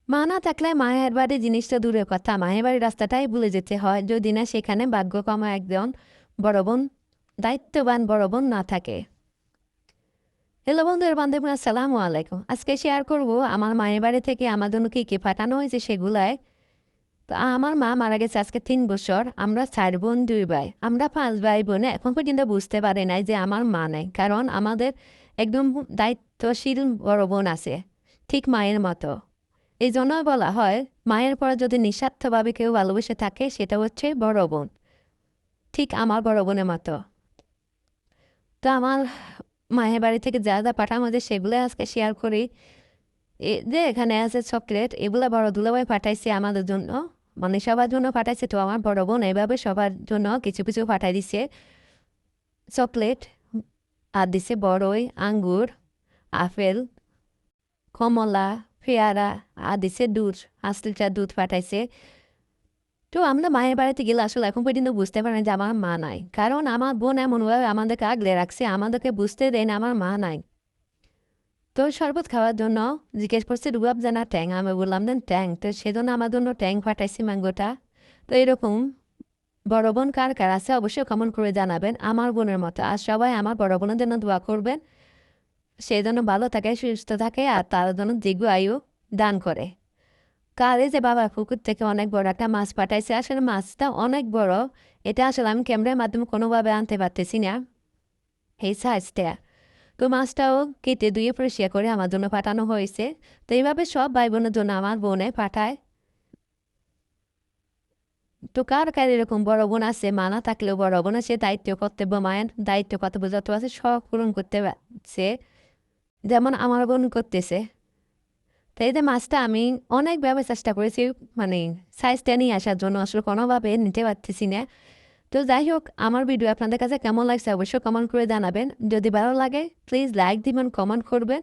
মা না থাকলে মায়ের বাড়ি জিনিসটা দূরের কথা, মায়ের বাড়ির রাস্তাটাই ভুলে যেতে হয় যদি না সেখানে ভাগ্যক্রমে একজন বড় বোন, দায়িত্ববান বড় বোন না থাকে। হ্যালো বন্ধুরা, বান্ধবী, আসসালামু আলাইকুম। আজকে শেয়ার করব আমার মায়ের বাড়ি থেকে আমার জন্য কী কী পাঠানো হয়েছে সেগুলায়। তো আমার মা মারা গেছে আজকে 3 বছর। আমরা 4 বোন 2 ভাই, আমরা 5 ভাই বোনে এখন পর্যন্ত বুঝতে পারি নাই যে আমার মা নেই, কারণ আমাদের একদম দায়িত্বশীল বড় বোন আছে, ঠিক মায়ের মতো। এই জন্যই বলা হয় মায়ের পরে যদি নিঃস্বার্থভাবে কেউ ভালোবেসে থাকে সেটা হচ্ছে বড় বোন, ঠিক আমার বড় বোনের মতো। তো আমার মায়ের বাড়ি থেকে যা যা পাঠানো হয়েছে সেগুলো আজকে শেয়ার করি। যে এখানে আছে চকলেট, এগুলো বড় দুলাভাই পাঠাইছে আমাদের জন্য, মানে সবার জন্য পাঠাইছে। তো আমার বড় বোন এভাবে সবার জন্য কিছু কিছু পাঠাই দিছে চকলেট, আর দিছে বড়ই, আঙ্গুর, আপেল, কমলা, পেয়ারা, আর দিছে দুধ, 5 লিটার দুধ পাঠাইছে। তো আমরা মায়ের বাড়িতে গেলে আসলে এখন পর্যন্ত বুঝতে পারি না যে আমার মা নাই, কারণ আমার বোন এমনভাবে আমাদেরকে আগলে রাখছে, আমাদেরকে বুঝতে দেয় না আমার মা নাই। তো শরবত খাওয়ার জন্য জিজ্ঞেস করছে রুয়াব জানা ট্যাং, আমি বললাম দেন ট্যাং, তো সেজন্য আমার জন্য ট্যাং পাঠাইছি ম্যাঙ্গোটা। তো এরকম বড় বোন কার কার আছে অবশ্যই কমেন্ট করে জানাবেন আমার বোনের মতো। আর সবাই আমার বড় বোনের জন্য দোয়া করবেন, সেই জন্য ভালো থাকে, সুস্থ থাকে, আর তার জন্য দীর্ঘ আয়ু দান করে। কাল এই যে বাবা পুকুর থেকে অনেক বড় একটা মাছ পাঠাইছে, আসলে মাছটা অনেক বড়, এটা আসলে আমি ক্যামেরার মাধ্যমে কোনোভাবে আনতে পারতেছি না এই সাইজটা। তো মাছটাও কেটে ধুয়ে পরিষ্কার করে আমার জন্য পাঠানো হয়েছে। তো এইভাবে সব ভাই বোনের জন্য আমার বোনে পাঠায়। তো কার কার এরকম বড় বোন আছে, মা না থাকলেও বড় বোন আছে, দায়িত্ব কর্তব্য, মায়ের দায়িত্ব কর্তব্য যত আছে সব পূরণ করতে পারছে, যেমন আমার বোন করতেছে। তো এই যে মাছটা আমি অনেকভাবে চেষ্টা করেছি, মানে সাইজটা নিয়ে আসার জন্য, আসলে কোনোভাবে নিতে পারতেছি না। তো যাই হোক, আমার ভিডিও আপনাদের কাছে কেমন লাগছে অবশ্যই কমেন্ট করে জানাবেন। যদি ভালো লাগে প্লিজ লাইক দিবেন, কমেন্ট করবেন।